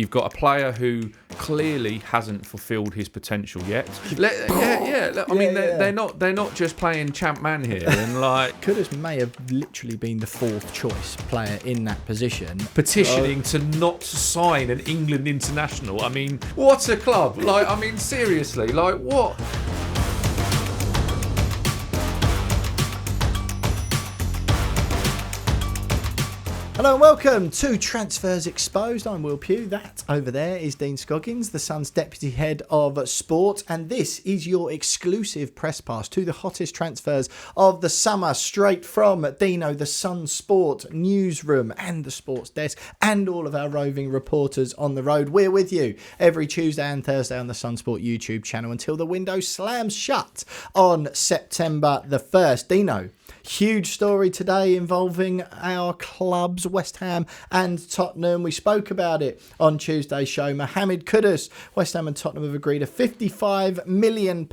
You've got a player who clearly hasn't fulfilled his potential yet. They're not just playing champ man here. And like Kudus may have literally been the fourth choice player in that position. Petitioning to not sign an England international. I mean, what a club! Like, I mean, seriously, like what? Hello and welcome to Transfers Exposed. I'm Will Pugh. That over there is Dean Scoggins, the Sun's Deputy Head of Sport. And this is your exclusive press pass to the hottest transfers of the summer, straight from Dino, the Sun Sport newsroom and the sports desk, and all of our roving reporters on the road. We're with you every Tuesday and Thursday on the Sun Sport YouTube channel until the window slams shut on September the 1st. Dino, huge story today involving our clubs, West Ham and Tottenham. We spoke about it on Tuesday's show. Mohammed Kudus, West Ham and Tottenham have agreed a £55 million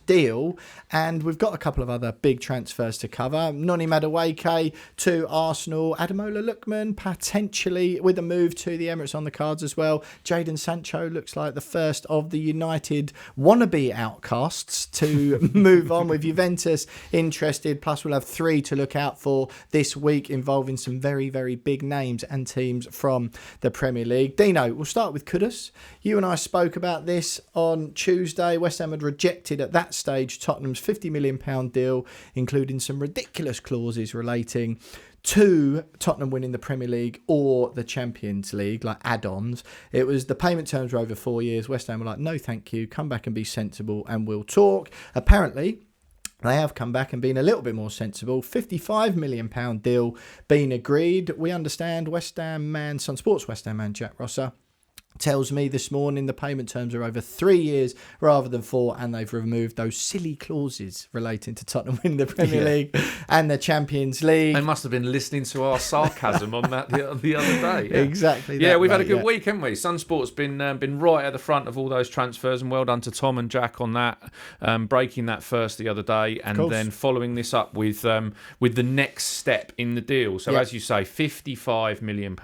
deal, and we've got a couple of other big transfers to cover. Noni Madueke to Arsenal, Ademola Lookman potentially with a move to the Emirates on the cards as well. Jadon Sancho looks like the first of the United wannabe outcasts to move on, with Juventus interested. Plus we'll have three to look out for this week involving some very, very big names and teams from the Premier League. Dino, we'll start with Kudus. You and I spoke about this on Tuesday. West Ham had rejected at that stage Tottenham's £50 million deal, including some ridiculous clauses relating to Tottenham winning the Premier League or the Champions League, like add-ons. It was the payment terms were over 4 years. West Ham were like, no thank you, come back and be sensible and we'll talk. Apparently they have come back and been a little bit more sensible. £55 million deal being agreed. We understand West Ham man, Sun Sports West Ham man Jack Rosser tells me this morning the payment terms are over 3 years rather than 4, and they've removed those silly clauses relating to Tottenham winning the Premier League and the Champions League. They must have been listening to our sarcasm on that the other day. Yeah. Exactly. Yeah, we've had a good week, haven't we? Sun Sport's been right at the front of all those transfers, and well done to Tom and Jack on that, breaking that first the other day, and then following this up with the next step in the deal. So as you say, £55 million.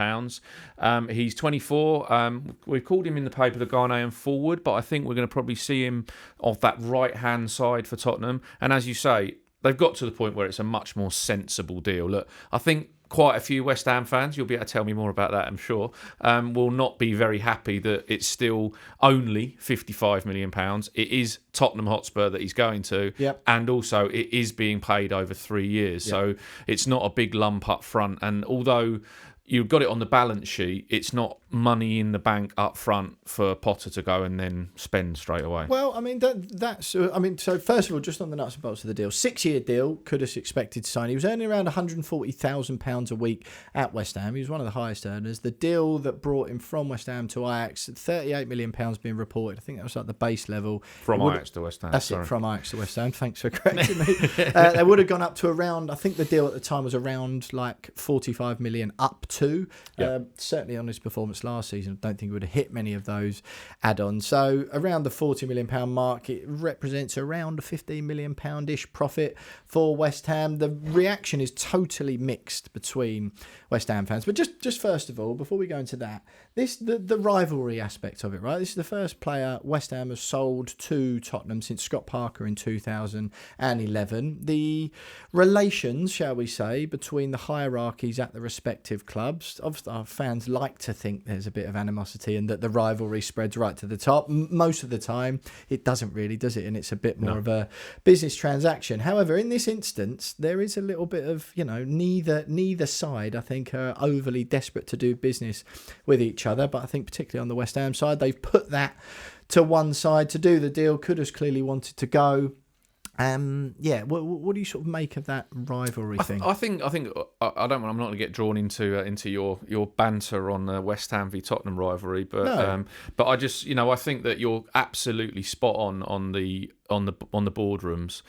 He's 24. We've called him in the paper the Ghanaian forward, but I think we're going to probably see him off that right-hand side for Tottenham. And as you say, they've got to the point where it's a much more sensible deal. Look, I think quite a few West Ham fans, you'll be able to tell me more about that, I'm sure, will not be very happy that it's still only £55 million. It is Tottenham Hotspur that he's going to, and also it is being paid over 3 years. So it's not a big lump up front. And although you've got it on the balance sheet, it's not money in the bank up front for Potter to go and then spend straight away. Well, I mean, so first of all, just on the nuts and bolts of the deal, 6-year deal, Kudus expected to sign. He was earning around £140,000 a week at West Ham. He was one of the highest earners. The deal that brought him from West Ham to Ajax, £38 million being reported. I think that was like the base level. From Ajax to West Ham. That's it, from Ajax to West Ham. Thanks for correcting me. They would have gone up to around, I think the deal at the time was around like 45 million up to. Certainly on his performance last season, I don't think he would have hit many of those add-ons. So around the £40 million mark, it represents around a £15 million-ish profit for West Ham. The reaction is totally mixed between West Ham fans. But just first of all, before we go into that, the rivalry aspect of it, right? This is the first player West Ham has sold to Tottenham since Scott Parker in 2011. The relations, shall we say, between the hierarchies at the respective clubs, obviously our fans like to think there's a bit of animosity and that the rivalry spreads right to the top. Most of the time, it doesn't really, does it? And it's a bit more of a business transaction. However, in this instance, there is a little bit of, neither side, I think, are overly desperate to do business with each other. But I think particularly on the West Ham side, they've put that to one side to do the deal. Kudus clearly wanted to go. What do you sort of make of that rivalry thing? I think I'm not going to get drawn into your banter on the West Ham v Tottenham rivalry, but I just I think that you're absolutely spot on the boardrooms.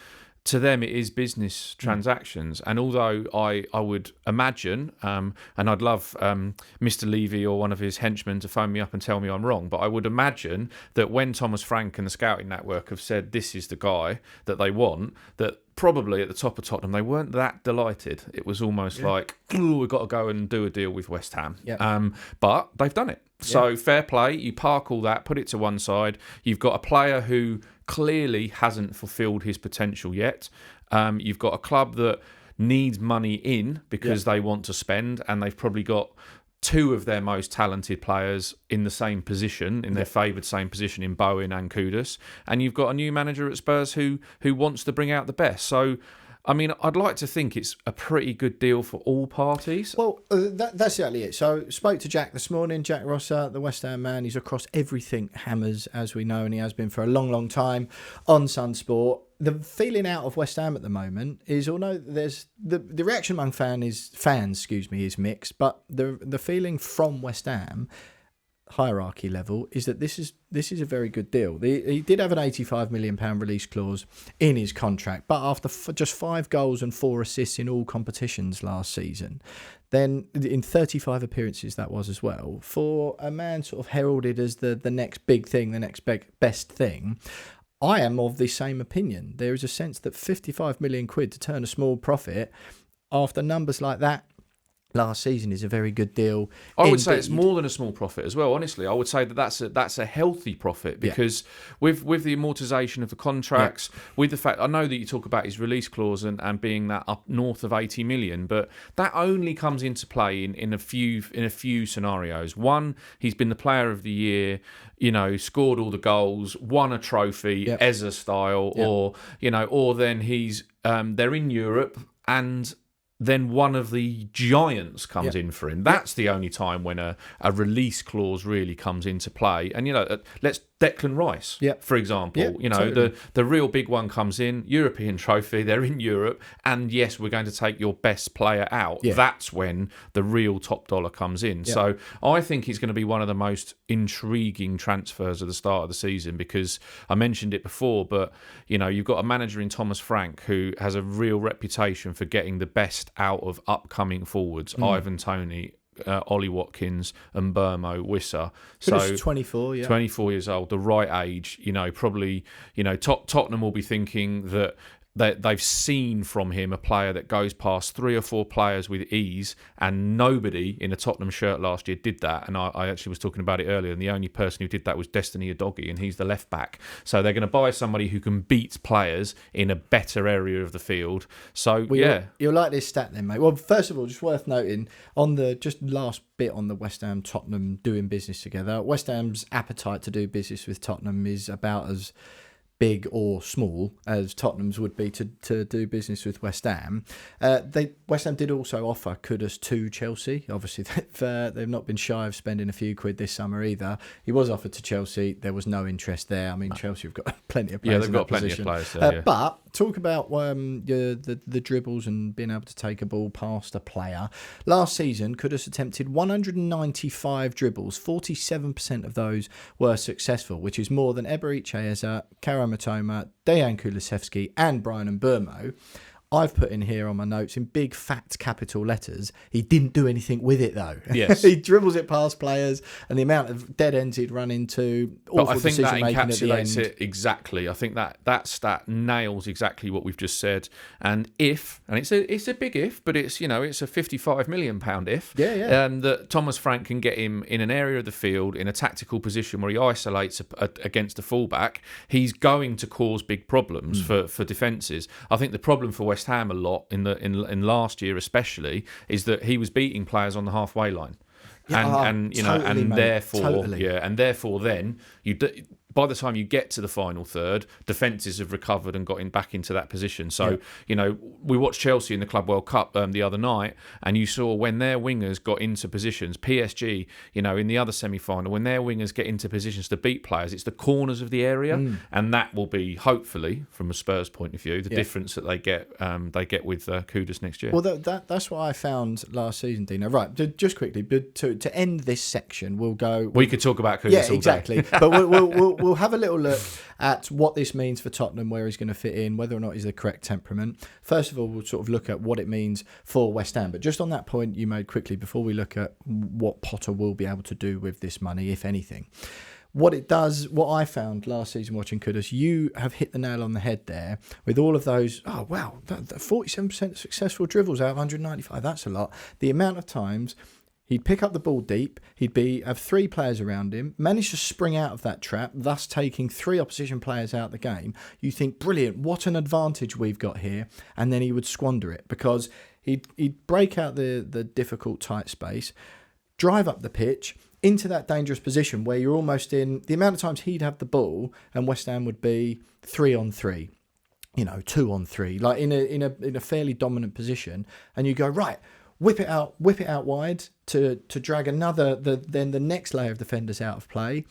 to them, it is business transactions. And although I would imagine, and I'd love Mr. Levy or one of his henchmen to phone me up and tell me I'm wrong, but I would imagine that when Thomas Frank and the scouting network have said this is the guy that they want, that probably at the top of Tottenham, they weren't that delighted. It was almost like, ooh, we've got to go and do a deal with West Ham. But they've done it. So fair play. You park all that, put it to one side. You've got a player who clearly hasn't fulfilled his potential yet. You've got a club that needs money in because they want to spend, and they've probably got two of their most talented players in the same position, in their favoured same position in Bowen and Kudus. And you've got a new manager at Spurs who wants to bring out the best. So, I mean, I'd like to think it's a pretty good deal for all parties. Well, that's exactly it. So, spoke to Jack this morning, Jack Rosser, the West Ham man. He's across everything Hammers, as we know, and he has been for a long, long time on Sunsport. The feeling out of West Ham at the moment is, although there's the reaction among fans, is mixed, but the feeling from West Ham hierarchy level is that this is a very good deal. He did have an £85 million release clause in his contract, but after just 5 goals and 4 assists in all competitions last season, then in 35 appearances that was as well, for a man sort of heralded as the next big thing, the next best thing, I am of the same opinion. There is a sense that 55 million quid to turn a small profit after numbers like that last season is a very good deal. I would say it's more than a small profit as well. Honestly, I would say that's a healthy profit because with the amortisation of the contracts, with the fact I know that you talk about his release clause and being that up north of 80 million, but that only comes into play in a few scenarios. One, he's been the player of the year, scored all the goals, won a trophy, Ezra style, or then he's they're in Europe and then one of the giants comes in for him. That's the only time when a release clause really comes into play. And, let's Declan Rice, for example. Totally. The real big one comes in, European trophy, they're in Europe, and yes, we're going to take your best player out. That's when the real top dollar comes in. So I think he's going to be one of the most intriguing transfers at the start of the season because I mentioned it before, but, you've got a manager in Thomas Frank who has a real reputation for getting the best out of upcoming forwards, Ivan Toney, Ollie Watkins and Burmo Wissa. So 24, 24 years old, the right age. Probably, Tottenham will be thinking that they've seen from him a player that goes past 3 or 4 players with ease, and nobody in a Tottenham shirt last year did that. And I actually was talking about it earlier, and the only person who did that was Destiny Udogie, and he's the left back. So they're going to buy somebody who can beat players in a better area of the field. So you'll like this stat then, mate. Well, first of all, just worth noting on the just last bit on the West Ham Tottenham doing business together. West Ham's appetite to do business with Tottenham is about as big or small as Tottenham's would be to do business with West Ham. West Ham did also offer Kudus to Chelsea. Obviously, they've not been shy of spending a few quid this summer either. He was offered to Chelsea. There was no interest there. I mean, Chelsea have got plenty of players. Yeah, they've got plenty of players there. But talk about the dribbles and being able to take a ball past a player. Last season, Kudus attempted 195 dribbles. 47% of those were successful, which is more than Eberechi Eze, Kara Matoma, Dejan Kulusevski and Brian Mbeumo. I've put in here on my notes in big fat capital letters, he didn't do anything with it though. Yes. He dribbles it past players and the amount of dead ends he'd run into, awful decision making at the end. I think that encapsulates it exactly. I think that stat nails exactly what we've just said. And it's a big if, but it's a £55 million if. That Thomas Frank can get him in an area of the field in a tactical position where he isolates against a fullback. He's going to cause big problems for defences. I think the problem for West Ham a lot in last year especially is that he was beating players on the halfway line, therefore then by the time you get to the final third, defences have recovered and got back into that position. So, we watched Chelsea in the Club World Cup the other night, and you saw when their wingers got into positions, PSG, in the other semi-final, when their wingers get into positions to beat players, it's the corners of the area, and that will be, hopefully, from a Spurs point of view, the difference that they get with Kudus next year. Well, that's what I found last season, Dino. Right, just quickly, but to end this section, we'll go... We could talk about Kudus all exactly. day. But we'll have a little look at what this means for Tottenham, where he's going to fit in, whether or not he's the correct temperament. First of all, we'll sort of look at what it means for West Ham. But just on that point you made quickly, before we look at what Potter will be able to do with this money, if anything. What it does, what I found last season watching Kudus, you have hit the nail on the head there with all of those, 47% successful dribbles out of 195, that's a lot. The amount of times he'd pick up the ball deep, he'd have 3 players around him, manage to spring out of that trap, thus taking 3 opposition players out of the game. You think, brilliant, what an advantage we've got here. And then he would squander it because he'd break out the difficult tight space, drive up the pitch, into that dangerous position where you're almost in the amount of times he'd have the ball and West Ham would be 3-on-3, 2-on-3, like in a fairly dominant position, and you go, right, whip it out wide to drag then the next layer of defenders out of play,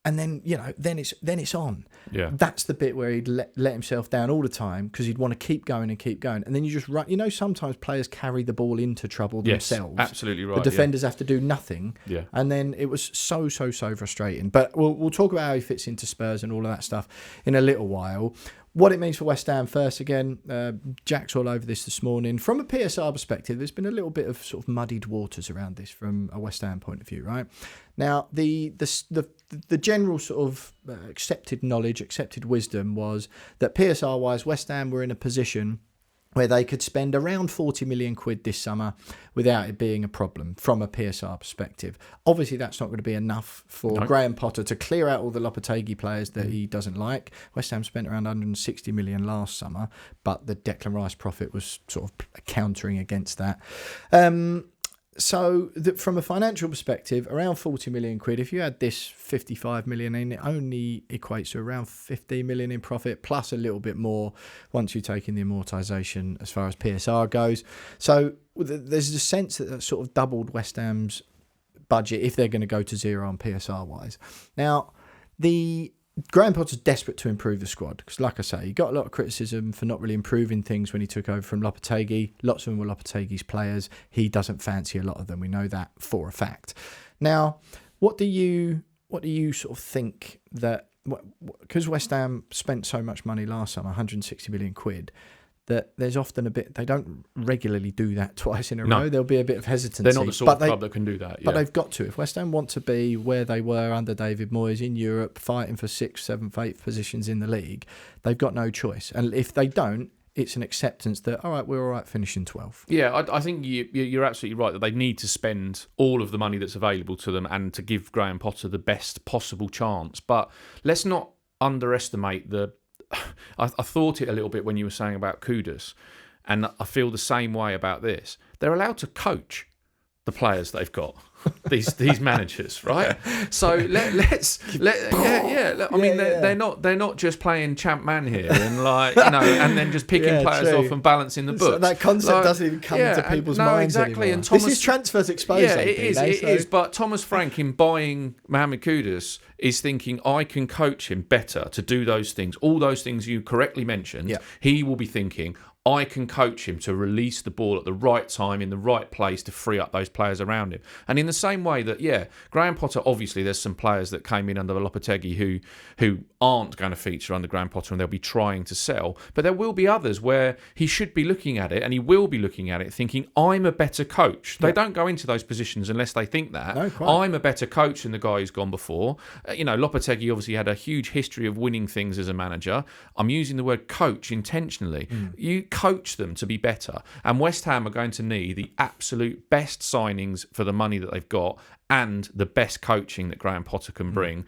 and then then it's on. Yeah, that's the bit where he'd let himself down all the time because he'd want to keep going, and then you just run. Sometimes players carry the ball into trouble themselves. Absolutely right. The defenders have to do nothing. Yeah, and then it was so frustrating. But we'll talk about how he fits into Spurs and all of that stuff in a little while. What it means for West Ham first, again, Jack's all over this morning. From a PSR perspective, there's been a little bit of sort of muddied waters around this from a West Ham point of view, right? Now, the general sort of accepted knowledge, accepted wisdom was that PSR-wise, West Ham were in a position where they could spend around 40 million quid this summer without it being a problem from a PSR perspective. Obviously, that's not going to be enough for Graham Potter to clear out all the Lopetegui players that he doesn't like. West Ham spent around 160 million last summer, but the Declan Rice profit was sort of countering against that. So from a financial perspective, around 40 million quid, if you had this 55 million in, it only equates to around 15 million in profit, plus a little bit more once you take in the amortisation as far as PSR goes. So there's a sense that sort of doubled West Ham's budget if they're going to go to zero on PSR wise. Now, Graham Potter's desperate to improve the squad because, like I say, he got a lot of criticism for not really improving things when he took over from Lopetegui. Lots of them were Lopetegui's players. He doesn't fancy a lot of them. We know that for a fact. Now, what do you sort of think that, because West Ham spent so much money last summer, 160 million quid, that there's often a bit, they don't regularly do that twice in a row. There'll be a bit of hesitancy. They're not the sort of club that can do that. But they've got to. If West Ham want to be where they were under David Moyes in Europe, fighting for 6th, 7th, 8th positions in the league, they've got no choice. And if they don't, it's an acceptance that, all right, we're all right finishing 12th. Yeah, I think you're absolutely right that they need to spend all of the money that's available to them and to give Graham Potter the best possible chance. But let's not underestimate I thought it a little bit when you were saying about Kudus, and I feel the same way about this. They're allowed to coach the players they've got, these managers, right? So they're not just playing champ man here and and then just picking players off and balancing the books. So that concept doesn't even come into people's minds exactly. anymore. And this is transfers exposed. Yeah, it is. But Thomas Frank, in buying Mohammed Kudus, is thinking, I can coach him better to do those things. All those things you correctly mentioned. Yeah. He will be thinking, I can coach him to release the ball at the right time, in the right place, to free up those players around him. And in the same way that, Graham Potter, obviously there's some players that came in under Lopetegui who aren't going to feature under Graham Potter and they'll be trying to sell. But there will be others where he should be looking at it, and he will be looking at it thinking, I'm a better coach. They don't go into those positions unless they think that. No, I'm a better coach than the guy who's gone before. Lopetegui obviously had a huge history of winning things as a manager. I'm using the word coach intentionally. You coach them to be better, and West Ham are going to need the absolute best signings for the money that they've got and the best coaching that Graham Potter can bring.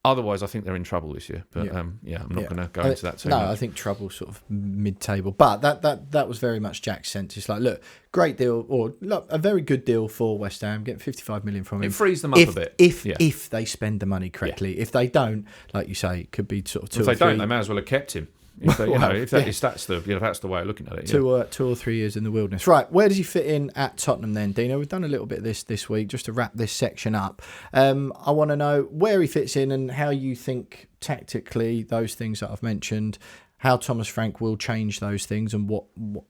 Otherwise, I think they're in trouble this year. But I'm not going to go into that too much. I think trouble sort of mid-table. But that was very much Jack's sense. It's like, look, great deal, or look, a very good deal for West Ham. Getting 55 million from him. It frees them up a bit. If they spend the money correctly. If they don't, like you say, it could be sort of 2 or 3. If they don't, they may as well have kept him. If that's the way of looking at it. 2 or 3 years in the wilderness. Right, where does he fit in at Tottenham then, Dino? We've done a little bit of this week just to wrap this section up. I want to know where he fits in and how you think tactically those things that I've mentioned, how Thomas Frank will change those things and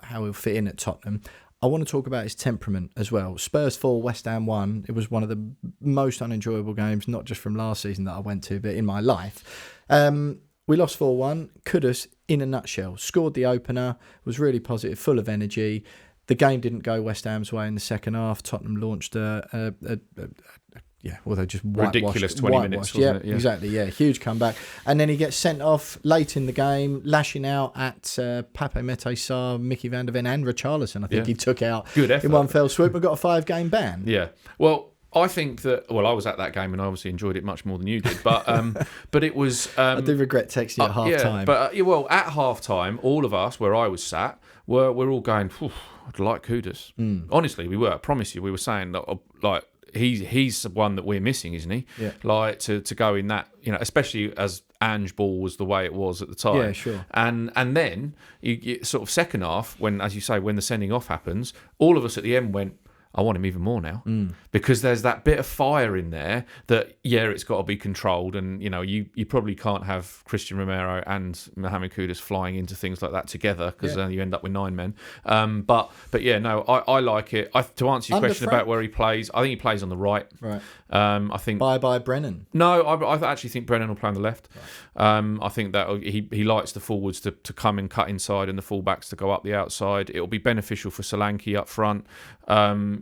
how he'll fit in at Tottenham. I want to talk about his temperament as well. Spurs 4, West Ham 1. It was one of the most unenjoyable games, not just from last season that I went to, but in my life. We lost 4-1. Kudus, in a nutshell, scored the opener, was really positive, full of energy. The game didn't go West Ham's way in the second half. Tottenham launched they just ridiculous 20 minutes, wasn't it? Yeah, exactly. Yeah, huge comeback, and then he gets sent off late in the game, lashing out at Pape Mete Sarr, Mickey van der Ven, and Richarlison. I think he took out good effort in one fell swoop and got a 5-game ban. Yeah, well, I think that. Well, I was at that game and I obviously enjoyed it much more than you did, but but it was. I do regret texting you at half time. But at half time, all of us where I was sat we're all going, I'd like Kudus. Honestly, we were. I promise you, we were saying that like. He's the one that we're missing, isn't he? Yeah. Like to go in that, especially as Ange ball was the way it was at the time. Yeah, sure. And then you sort of second half, when, as you say, when the sending off happens, all of us at the end went, I want him even more now, because there's that bit of fire in there that it's got to be controlled, and you probably can't have Christian Romero and Mohammed Kudus flying into things like that together, because then you end up with 9 men. But I like it. To answer your question about where he plays, I think he plays on the right. Right. I think bye Brennan. No, I actually think Brennan will play on the left. Right. I think that he likes the forwards to come and cut inside and the fullbacks to go up the outside. It'll be beneficial for Solanke up front.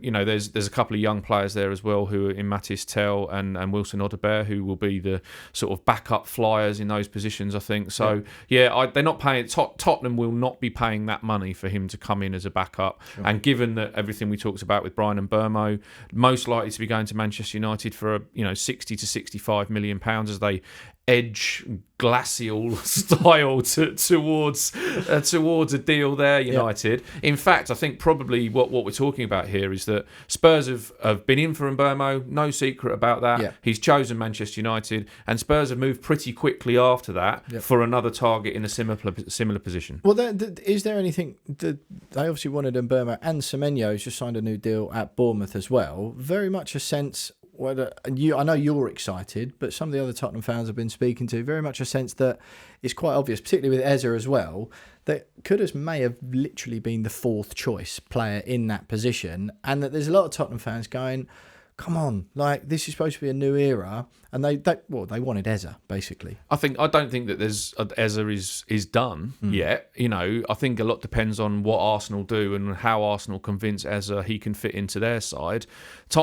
There's a couple of young players there as well who are in Matisse Tell and Wilson Odobert, who will be the sort of backup flyers in those positions, I think. So they're not paying. Tottenham will not be paying that money for him to come in as a backup. Sure. And given that everything we talked about with Brian and Burmo, most likely to be going to Manchester United for 60 to 65 million pounds as they edge glacial style towards a deal there, United. Yeah. In fact, I think probably what we're talking about here is that Spurs have been in for Mbeumo, no secret about that. Yeah. He's chosen Manchester United, and Spurs have moved pretty quickly after that for another target in a similar position. Well, is there anything that they obviously wanted Mbeumo, and Semenyo's just signed a new deal at Bournemouth as well? Very much a sense. I know you're excited, but some of the other Tottenham fans I've been speaking to, very much a sense that it's quite obvious, particularly with Eze as well, that Kudus may have literally been the 4th choice player in that position, and that there's a lot of Tottenham fans going, come on, like, this is supposed to be a new era, and they wanted Eze, basically. I don't think that Eze is done yet. I think a lot depends on what Arsenal do and how Arsenal convince Eze he can fit into their side.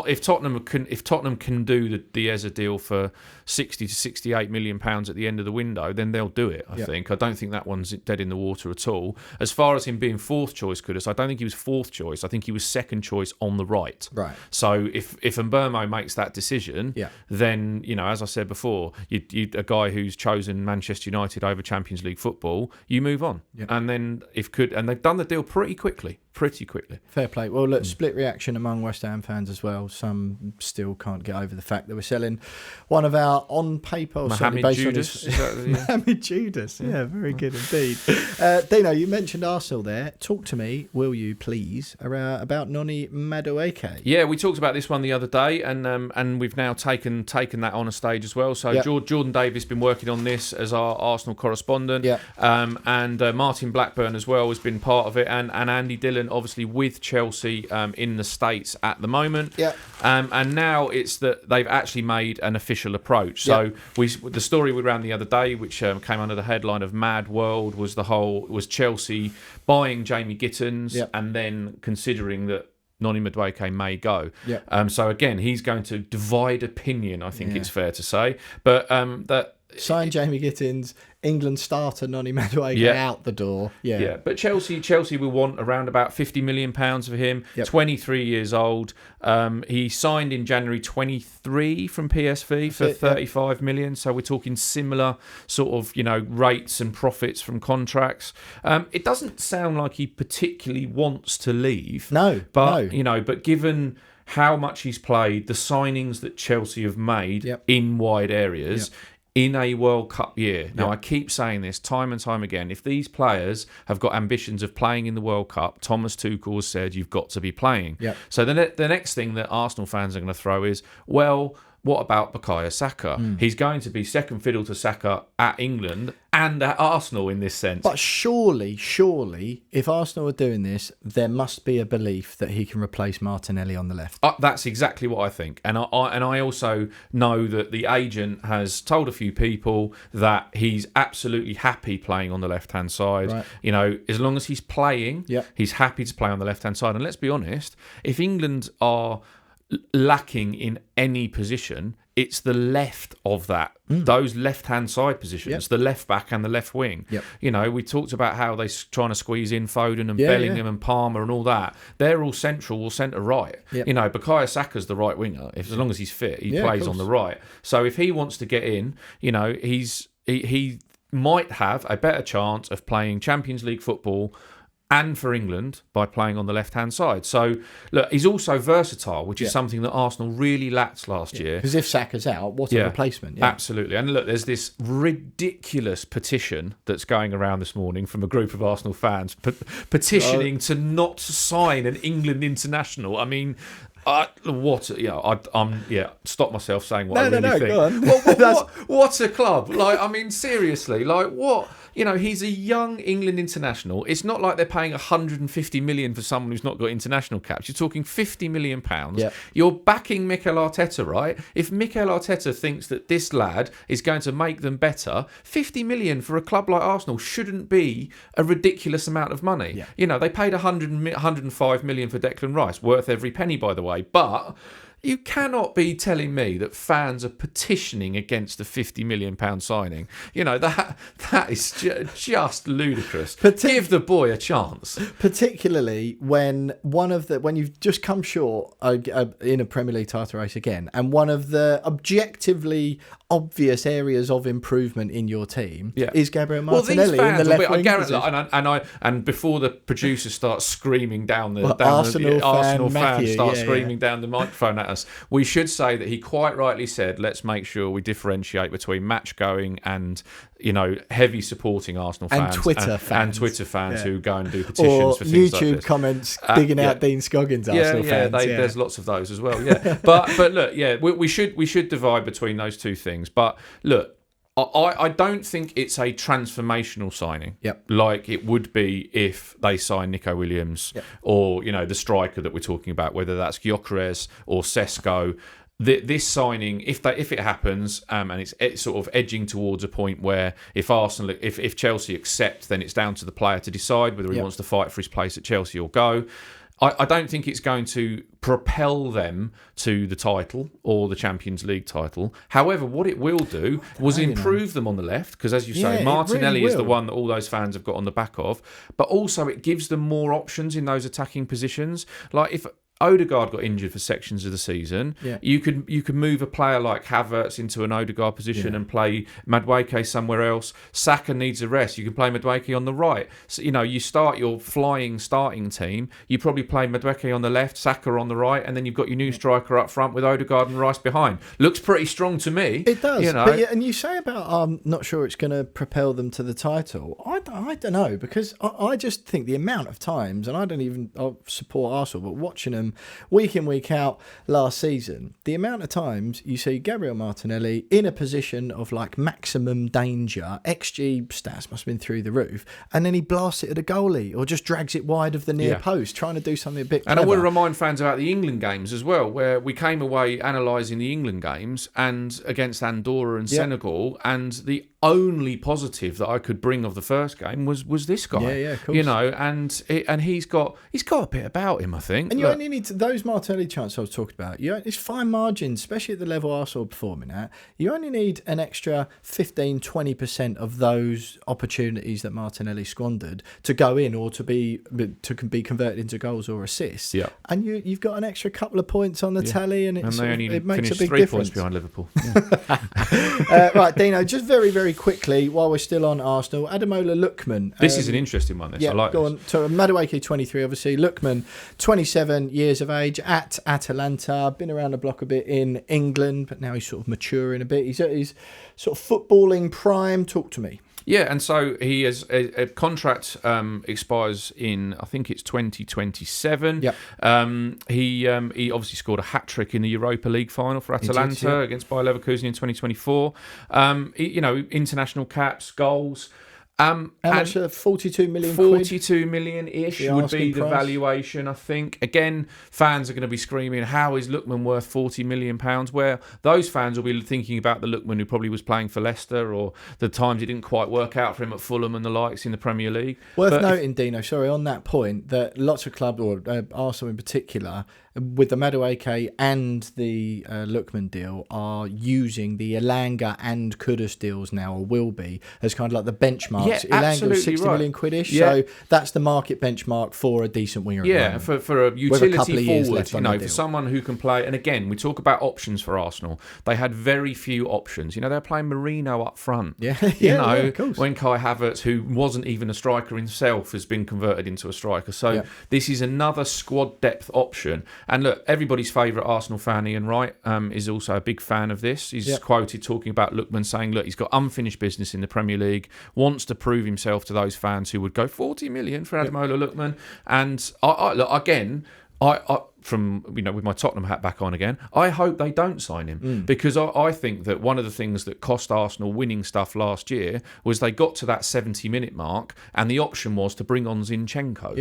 If Tottenham can do the Eze deal for 60 to 68 million pounds at the end of the window, then they'll do it. I think. I don't think that one's dead in the water at all. As far as him being 4th choice, Kudus, I don't think he was 4th choice. I think he was 2nd choice on the right. Right. So if Mbeumo makes that decision, then as I said before, a guy who's chosen Manchester United over Champions League football, you move on. Yep. And then and they've done the deal pretty quickly. Fair play. Well, look, split reaction among West Ham fans as well. Some still can't get over the fact that we're selling one of our on paper. Mohammed Kudus. Mohammed Kudus. Yeah, very good indeed. Dino, you mentioned Arsenal there. Talk to me, will you please, about Noni Madueke? Yeah, we talked about this one the other day, and we've now taken that on a stage as well. So Jordan Davis been working on this as our Arsenal correspondent, and Martin Blackburn as well has been part of it, and Andy Dillon obviously with Chelsea in the States at the moment. And now it's that they've actually made an official approach. So the story we ran the other day, which came under the headline of Mad World, was Chelsea buying Jamie Gittins and then considering that Noni Madueke may go. So again, he's going to divide opinion, I think it's fair to say. But sign Jamie Gittins, England starter Noni Madueke out the door. But Chelsea will want around about £50 million for him. 23 years old. He signed in January 23 from PSV for 35 million. So we're talking similar sort of rates and profits from contracts. It doesn't sound like he particularly wants to leave. But given how much he's played, the signings that Chelsea have made in wide areas. In a World Cup year. Now, I keep saying this time and time again. If these players have got ambitions of playing in the World Cup, Thomas Tuchel has said you've got to be playing. So the next thing that Arsenal fans are going to throw is, well, what about Bukayo Saka? He's going to be second fiddle to Saka at England and at Arsenal in this sense. But surely, if Arsenal are doing this, there must be a belief that he can replace Martinelli on the left. That's exactly what I think. And I also know that the agent has told a few people that he's absolutely happy playing on the left-hand side. Right. You know, as long as he's playing, Yep. he's happy to play on the left-hand side. And let's be honest, if England are lacking in any position, it's the left of that, those left-hand side positions, the left back and the left wing. Yep. You know, we talked about how they're trying to squeeze in Foden and Bellingham and Palmer and all that. They're all central or centre-right. Yep. You know, Bukayo Saka's the right winger. As long as he's fit, he plays on the right. So if he wants to get in, you know, he might have a better chance of playing Champions League football and for England by playing on the left-hand side. So, look, he's also versatile, which is something that Arsenal really lacked last year. Because if Saka's out, what a replacement. Yeah. Absolutely. And look, there's this ridiculous petition that's going around this morning from a group of Arsenal fans petitioning to not sign an England international. I mean... stop myself saying what I really think. Go on. What a club! Like, I mean, seriously, like what? You know, he's a young England international. It's not like they're paying 150 million for someone who's not got international caps. You're talking 50 million pounds. Yep. You're backing Mikel Arteta, right? If Mikel Arteta thinks that this lad is going to make them better, 50 million for a club like Arsenal shouldn't be a ridiculous amount of money. Yeah. You know, they paid 105 million for Declan Rice, worth every penny, by the way. But you cannot be telling me that fans are petitioning against a £50 million signing. You know, that is just ludicrous. Give the boy a chance. Particularly when when you've just come short in a Premier League title race again, and one of the objectively obvious areas of improvement in your team is Gabriel Martinelli in the left wing position. And before the producer starts screaming down the Arsenal fans start screaming down the microphone at us, we should say that he quite rightly said, let's make sure we differentiate between match going and, you know, heavy supporting Arsenal fans and Twitter fans who go and do petitions for things like this. YouTube comments digging out Dean Scoggins Arsenal fans. There's lots of those as well. Yeah, but look, we should divide between those two things. But look, I don't think it's a transformational signing like it would be if they sign Nico Williams or, you know, the striker that we're talking about, whether that's Gyökeres or Sesko. This signing, if it happens, and it's sort of edging towards a point where if Chelsea accept, then it's down to the player to decide whether he wants to fight for his place at Chelsea or go. I don't think it's going to propel them to the title or the Champions League title. However, what it will do was improve them on the left, because as you say, Martinelli is the one that all those fans have got on the back of, but also it gives them more options in those attacking positions. Like if Odegaard got injured for sections of the season, you could move a player like Havertz into an Odegaard position and play Madueke somewhere else. Saka needs a rest. You can play Madueke on the right. So, you know, you start your flying starting team. You probably play Madueke on the left, Saka on the right, and then you've got your new striker up front with Odegaard and Rice behind. Looks pretty strong to me. It does. You know? But and you say about I'm not sure it's going to propel them to the title. I don't know, because I just think the amount of times, and I support Arsenal, but watching them week in, week out last season, the amount of times you see Gabriel Martinelli in a position of like maximum danger, XG stats must have been through the roof, and then he blasts it at a goalie or just drags it wide of the near post, trying to do something a bit clever. And I want to remind fans about the England games as well, where we came away analysing the England games and against Andorra and Senegal, and the only positive that I could bring of the first game was this guy. Of course. You know, and he's got a bit about him, I think. And you only need to, those Martinelli chances I was talking about, it's fine margins, especially at the level Arsenal are performing at. You only need an extra 15-20% of those opportunities that Martinelli squandered to go in or to be converted into goals or assists. Yeah. And you've got an extra couple of points on the tally, and it makes a big 3 difference. points behind Liverpool. Right, Dino, just very, very quickly, while we're still on Arsenal, Ademola Lookman. This is an interesting one. I like go this. on. So Madueke, 23, obviously. Lookman, 27 years of age, at Atalanta. Been around the block a bit in England, but now he's sort of maturing a bit. He's at his sort of footballing prime. Talk to me. Yeah, and so he has a contract expires in, I think it's 2027. Yep. He obviously scored a hat-trick in the Europa League final for Atalanta against Bayer Leverkusen in 2024. International caps, goals. How much? 42 million quid? 42 million-ish would be the valuation, I think. Again, fans are going to be screaming, how is Lookman worth £40 million? Where those fans will be thinking about the Lookman who probably was playing for Leicester, or the times it didn't quite work out for him at Fulham and the likes in the Premier League. Worth noting, Dino, on that point, that lots of clubs, or Arsenal in particular, with the Madueke and the Lookman deal, are using the Elanga and Kudus deals now, or will be, as kind of like the benchmarks. Yeah, Elanga was 60 million quid-ish, so that's the market benchmark for a decent winger. Yeah, for a utility forward, for someone who can play. And again, we talk about options for Arsenal. They had very few options. They're playing Marino up front. When Kai Havertz, who wasn't even a striker himself, has been converted into a striker. So this is another squad depth option. And look, everybody's favourite Arsenal fan, Ian Wright, is also a big fan of this. He's quoted talking about Lookman saying, look, he's got unfinished business in the Premier League, wants to prove himself to those fans who would go 40 million for Ademola Lookman. And with my Tottenham hat back on again, I hope they don't sign him, because I think that one of the things that cost Arsenal winning stuff last year was they got to that 70-minute mark and the option was to bring on Zinchenko.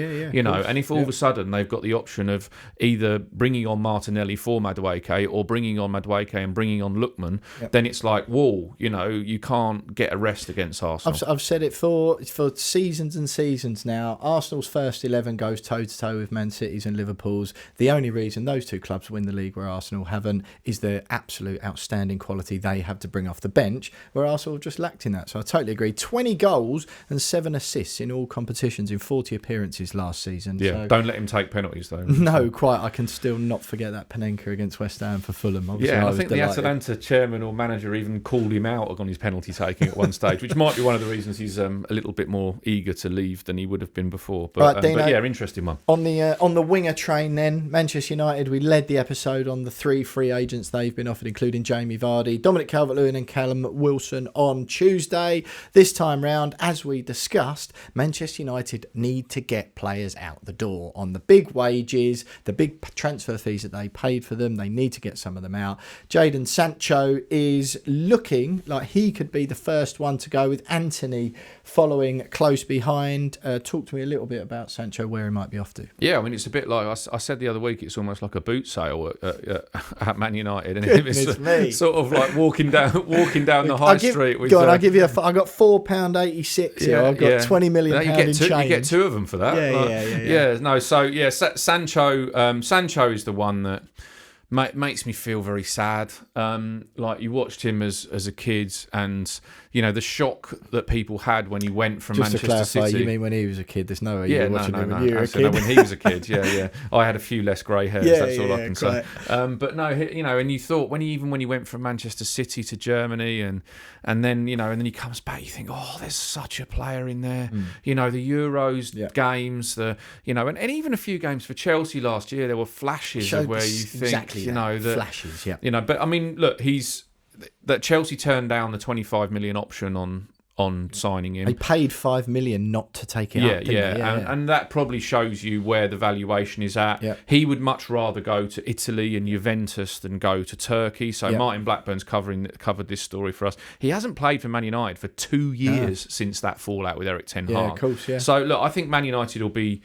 And if all of a sudden they've got the option of either bringing on Martinelli for Madueke or bringing on Madueke and bringing on Lookman, then it's like, whoa, you can't get a rest against Arsenal. I've said it for seasons and seasons now. Arsenal's first 11 goes toe-to-toe with Man City's and Liverpool's. The only reason those two clubs win the league where Arsenal haven't is the absolute outstanding quality they have to bring off the bench, where Arsenal just lacked in that. So I totally agree. 20 goals and 7 assists in all competitions in 40 appearances last season. Yeah, so, don't let him take penalties though. No, quite. I can still not forget that Panenka against West Ham for Fulham. Obviously, I think the Atalanta chairman or manager even called him out on his penalty taking at one stage, which might be one of the reasons he's a little bit more eager to leave than he would have been before. But, right, Dino, interesting one. On the winger train then, Manchester United, we led the episode on the 3 free agents they've been offered, including Jamie Vardy, Dominic Calvert-Lewin and Callum Wilson on Tuesday. This time round, as we discussed, Manchester United need to get players out the door on the big wages, the big transfer fees that they paid for them. They need to get some of them out. Jadon Sancho is looking like he could be the first one to go, with Anthony following close behind. Talk to me a little bit about Sancho, where he might be off to. Yeah, I mean, it's a bit like I said the other week, it's almost like a boot sale at Man United, and it's sort of like walking down the high street. With, I'll give you. I got £4.86 here. I've got £20 million in change. You get 2 of them for that. Sancho is the one that makes me feel very sad. Like, you watched him as a kid, and the shock that people had when he went from Manchester Just to clarify, City. You mean when he was a kid? There's no way you were watching him when you were a kid. No, when he was a kid, yeah. I had a few less grey hairs. That's all I can say. But no, and you thought when he went from Manchester City to Germany, and then and then he comes back, you think, oh, there's such a player in there. The Euros games, and even a few games for Chelsea last year, there were flashes of where you think, that flashes, but I mean, look, that Chelsea turned down the 25 million option on signing him. They paid $5 million not to take it up. And that probably shows you where the valuation is at. Yeah. He would much rather go to Italy and Juventus than go to Turkey. So Martin Blackburn's covered this story for us. He hasn't played for Man United for 2 years since that fallout with Eric Ten Hag. Yeah, of course, yeah. So look, I think Man United will be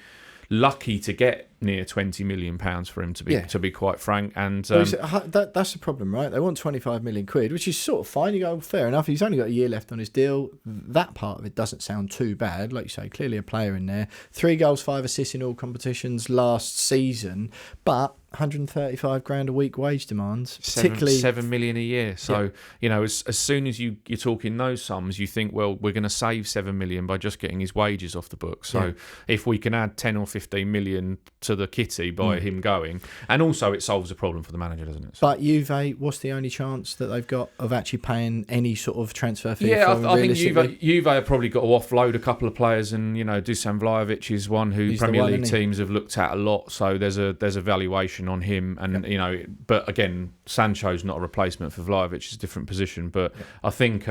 lucky to get near £20 million for him, to be quite frank. And that's the problem, right? They want 25 million quid, which is sort of fine. You go, fair enough. He's only got a year left on his deal. That part of it doesn't sound too bad. Like you say, clearly a player in there. 3 goals, 5 assists in all competitions last season, but 135 grand a week wage demands, particularly 7 million a year. So as soon as you're talking those sums, you think, well, we're going to save 7 million by just getting his wages off the book. So if we can add 10 or 15 million to the kitty by him going, and also it solves a problem for the manager, doesn't it? But Juve, what's the only chance that they've got of actually paying any sort of transfer fee? Yeah, I think Juve have probably got to offload a couple of players, and Dusan Vlahovic is one who Premier League teams have looked at a lot. So there's a valuation on him, and but again, Sancho's not a replacement for Vlahovic; it's a different position. But I think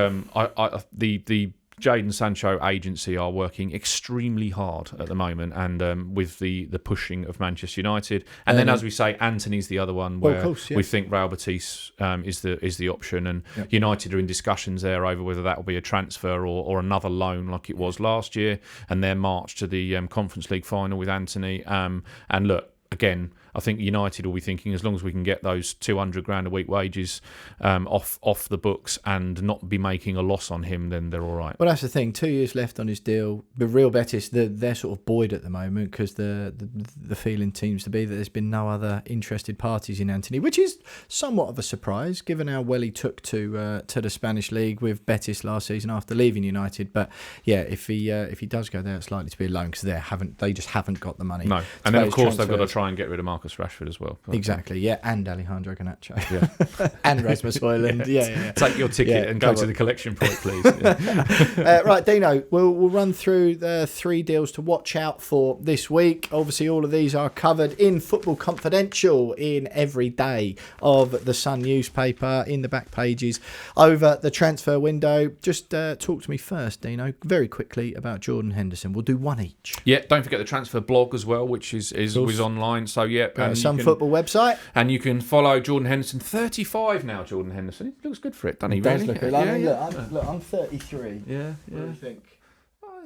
Jadon Sancho agency are working extremely hard at the moment, and with the pushing of Manchester United, and then as we say, Antony's the other one where we think Real Betis is the option, and United are in discussions there over whether that will be a transfer or another loan like it was last year, and their march to the Conference League final with Antony. And look, again, I think United will be thinking, as long as we can get those $200,000 a week wages off the books and not be making a loss on him, then they're all right. Well, that's the thing. 2 years left on his deal. But Real Betis, they're sort of buoyed at the moment because the feeling seems to be that there's been no other interested parties in Antony, which is somewhat of a surprise given how well he took to the Spanish league with Betis last season after leaving United. But yeah, if he does go there, it's likely to be a loan because they just haven't got the money. No, and then of course they've got to try and get rid of Marcus Rashford as well. Exactly, yeah, and Alejandro Garnacho, and Rasmus Højlund. Yeah. Take your ticket and go to the collection point, please. Right, Dino, we'll run through the 3 deals to watch out for this week. Obviously, all of these are covered in Football Confidential in every day of the Sun newspaper, in the back pages over the transfer window. Just talk to me first, Dino, very quickly about Jordan Henderson. We'll do one each. Yeah, don't forget the transfer blog as well, which is online. So yeah. Some football website. And you can follow Jordan Henderson, 35 now, Jordan Henderson. He looks good for it, doesn't he? He does look good. Look, I'm 33. Yeah. What do you think?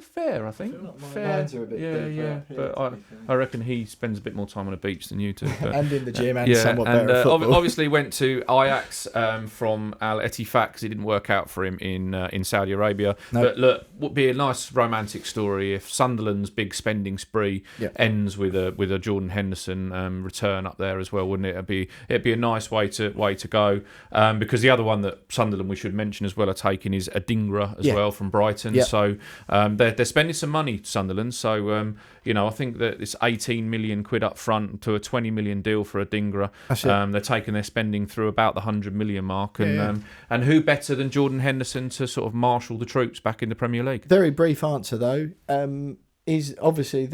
Fair, I think. Fair. Hands are a bit deep, but I reckon he spends a bit more time on a beach than you do. But, and in the gym, and somewhat better at football. Obviously went to Ajax from Al Ettifaq because it didn't work out for him in Saudi Arabia. Nope. But look, would be a nice romantic story if Sunderland's big spending spree ends with a Jordan Henderson return up there as well, wouldn't it? It'd be a nice way to go. Because the other one that Sunderland we should mention as well are taking is Adingra as well from Brighton. Yeah. So they're spending some money, Sunderland. So I think that it's 18 million quid up front to a 20 million deal for Adingra. They're taking their spending through about the 100 million mark, and who better than Jordan Henderson to sort of marshal the troops back in the Premier League? Very brief answer though. Is obviously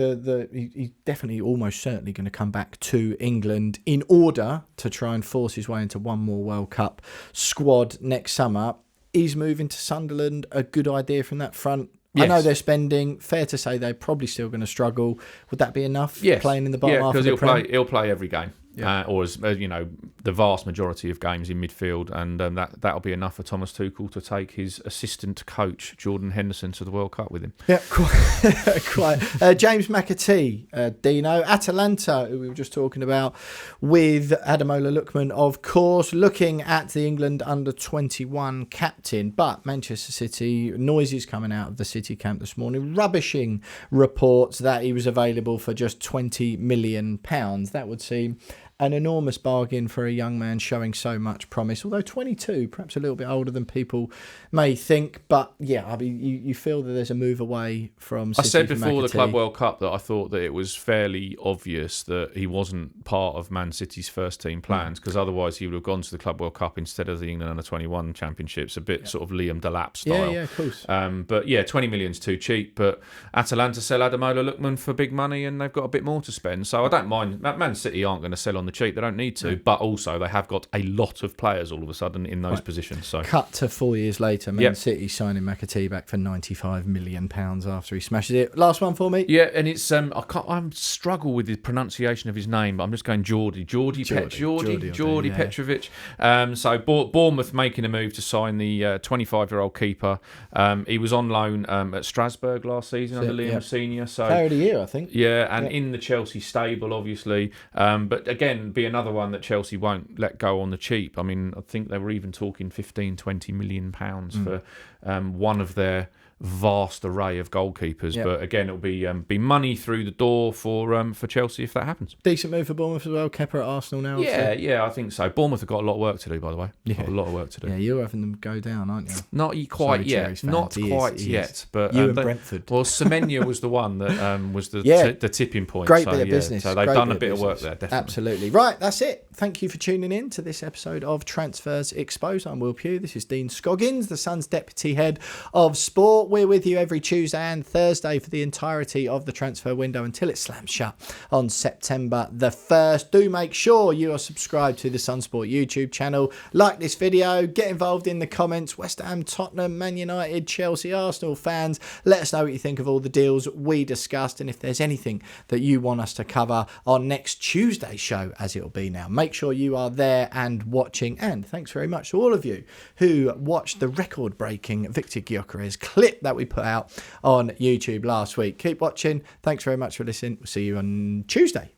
he's definitely almost certainly going to come back to England in order to try and force his way into one more World Cup squad next summer. Is moving to Sunderland a good idea from that front? Yes. I know they're spending. Fair to say they're probably still going to struggle. Would that be enough? Yes. Playing in the bottom half of the Prem? He'll play every game. Or as the vast majority of games in midfield, and that'll be enough for Thomas Tuchel to take his assistant coach Jordan Henderson to the World Cup with him. Yeah, quite. James McAtee, Dino, Atalanta, who we were just talking about, with Ademola Lookman, of course, looking at the England under-21 captain. But Manchester City, noises coming out of the City camp this morning, rubbishing reports that he was available for just £20 million. That would seem an enormous bargain for a young man showing so much promise, although 22, perhaps a little bit older than people may think. But yeah, I mean, you feel that there's a move away from City. I said before the Club World Cup that I thought that it was fairly obvious that he wasn't part of Man City's first team plans, because otherwise he would have gone to the Club World Cup instead of the England Under-21 Championships, a bit sort of Liam Delap style. Yeah, of course. But yeah, 20 million's too cheap, but Atalanta sell Ademola Lookman for big money and they've got a bit more to spend, so I don't mind. Man City aren't going to sell on the cheap, they don't need to, but also they have got a lot of players all of a sudden in those positions. So cut to 4 years later, Man City signing McAtee back for £95 million after he smashes it. Last one for me. Yeah, and it's I struggle with the pronunciation of his name, but I'm just going Geordie Petrovic. So Bournemouth making a move to sign the 25-year-old keeper. He was on loan at Strasbourg last season under Liam Senior. So player of the year, I think. Yeah, and in the Chelsea stable, obviously. But again, be another one that Chelsea won't let go on the cheap. I mean, I think they were even talking 15-20 million pounds for one of their vast array of goalkeepers. But again, it'll be money through the door for Chelsea if that happens. Decent move for Bournemouth as well. Kepa at Arsenal now. Yeah, I think so. Bournemouth have got a lot of work to do, by the way. Got a lot of work to do. Yeah, you're having them go down, aren't you? Not quite yet. Not quite yet. But you and Brentford. Well, Semenya was the one that was the tipping point. Great bit of business. So they've done a bit of work there, definitely. Absolutely. Absolutely. Right, that's it. Thank you for tuning in to this episode of Transfers Exposed. I'm Will Pugh. This is Dean Scoggins, the Sun's Deputy Head of Sport. We're with you every Tuesday and Thursday for the entirety of the transfer window until it slams shut on September the 1st. Do make sure you are subscribed to the Sunsport YouTube channel. Like this video, get involved in the comments. West Ham, Tottenham, Man United, Chelsea, Arsenal fans. Let us know what you think of all the deals we discussed, and if there's anything that you want us to cover on next Tuesday's show, as it will be now. Make sure you are there and watching. And thanks very much to all of you who watched the record-breaking Victor Gyökeres clip that we put out on YouTube last week. Keep watching. Thanks very much for listening. We'll see you on Tuesday.